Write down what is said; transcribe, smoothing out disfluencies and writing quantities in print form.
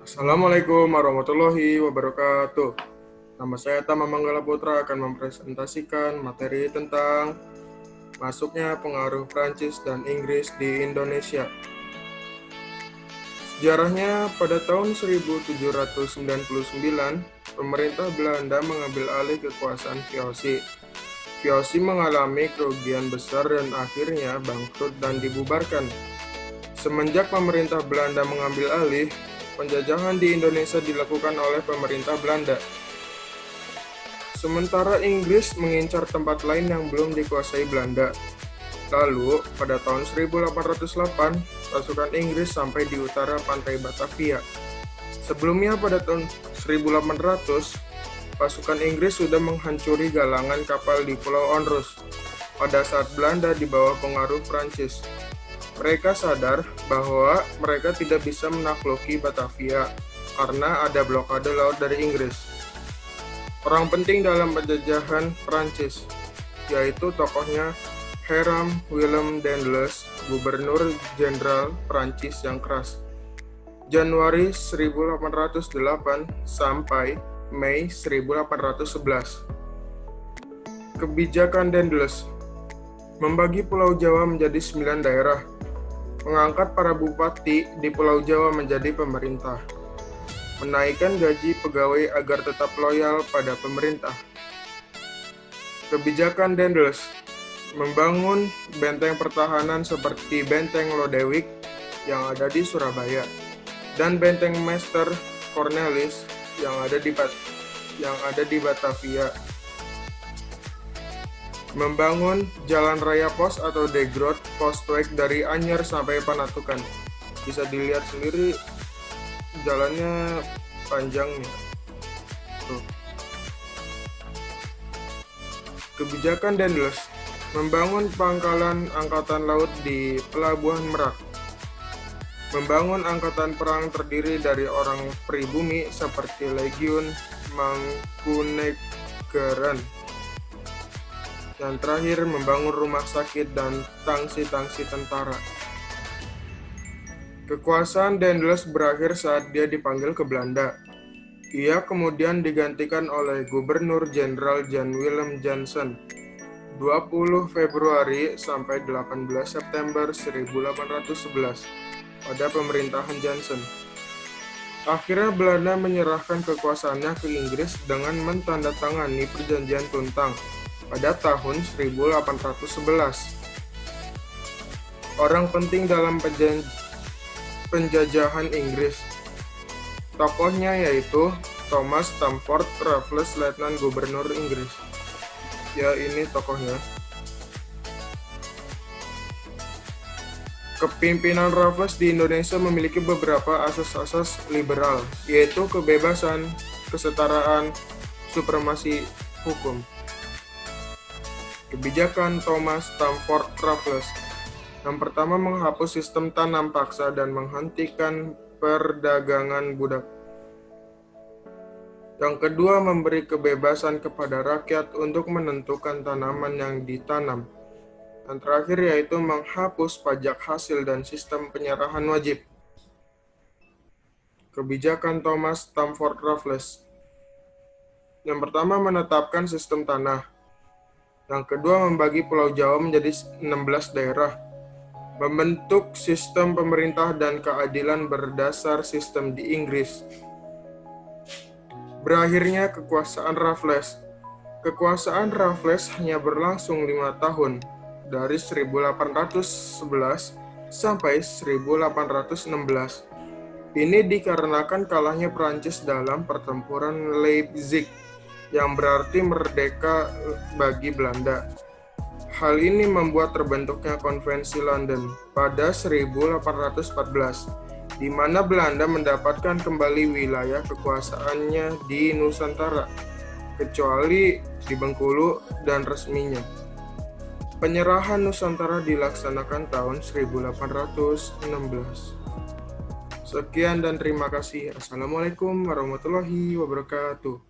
Assalamualaikum warahmatullahi wabarakatuh. Nama saya Tama Manggala Putra akan mempresentasikan materi tentang masuknya pengaruh Prancis dan Inggris di Indonesia. Sejarahnya, pada tahun 1799, pemerintah Belanda mengambil alih kekuasaan VOC. VOC mengalami kerugian besar dan akhirnya bangkrut dan dibubarkan. Semenjak pemerintah Belanda mengambil alih, penjajahan di Indonesia dilakukan oleh pemerintah Belanda. Sementara Inggris mengincar tempat lain yang belum dikuasai Belanda. Lalu, pada tahun 1808, pasukan Inggris sampai di utara pantai Batavia. Sebelumnya pada tahun 1800, pasukan Inggris sudah menghancuri galangan kapal di Pulau Onrus pada saat Belanda di bawah pengaruh Prancis. Mereka sadar bahwa mereka tidak bisa menakluki Batavia karena ada blokade laut dari Inggris. Orang penting dalam penjajahan Prancis, yaitu tokohnya Hiram Willem Daendels, Gubernur Jenderal Prancis yang keras. Januari 1808 sampai Mei 1811. Kebijakan Daendels membagi Pulau Jawa menjadi 9 daerah, mengangkat para bupati di Pulau Jawa menjadi pemerintah, menaikkan gaji pegawai agar tetap loyal pada pemerintah. Kebijakan Daendels membangun benteng pertahanan seperti Benteng Lodewijk yang ada di Surabaya dan Benteng Meester Cornelis yang ada di Batavia. Membangun jalan raya pos atau degrot postweg dari Anyer sampai Panatukan. Bisa dilihat sendiri jalannya panjangnya. Tuh. Kebijakan Daendels membangun pangkalan angkatan laut di Pelabuhan Merak. Membangun angkatan perang terdiri dari orang pribumi seperti Legiun Mangkunegaran. Yang terakhir, membangun rumah sakit dan tangsi-tangsi tentara. Kekuasaan Daendels berakhir saat dia dipanggil ke Belanda. Ia kemudian digantikan oleh Gubernur Jenderal Jan Willem Jansen 20 Februari sampai 18 September 1811 pada pemerintahan Jansen. Akhirnya Belanda menyerahkan kekuasaannya ke Inggris dengan mentandatangani Perjanjian Tuntang pada tahun 1811. Orang penting dalam penjajahan Inggris. Tokohnya yaitu Thomas Stamford Raffles, Letnan Gubernur Inggris. Ya, ini tokohnya. Kepemimpinan Raffles di Indonesia memiliki beberapa asas-asas liberal, yaitu kebebasan, kesetaraan, supremasi hukum. Kebijakan Thomas Stamford Raffles. Yang pertama, menghapus sistem tanam paksa dan menghentikan perdagangan budak. Yang kedua, memberi kebebasan kepada rakyat untuk menentukan tanaman yang ditanam. Yang terakhir yaitu menghapus pajak hasil dan sistem penyerahan wajib. Kebijakan Thomas Stamford Raffles. Yang pertama, menetapkan sistem tanah. Yang kedua, membagi Pulau Jawa menjadi 16 daerah. Membentuk sistem pemerintah dan keadilan berdasar sistem di Inggris. Berakhirnya kekuasaan Raffles. Kekuasaan Raffles hanya berlangsung 5 tahun, dari 1811 sampai 1816. Ini dikarenakan kalahnya Prancis dalam pertempuran Leipzig, yang berarti merdeka bagi Belanda. Hal ini membuat terbentuknya Konvensi London pada 1814, di mana Belanda mendapatkan kembali wilayah kekuasaannya di Nusantara, kecuali di Bengkulu dan resminya. Penyerahan Nusantara dilaksanakan tahun 1816. Sekian dan terima kasih. Assalamualaikum warahmatullahi wabarakatuh.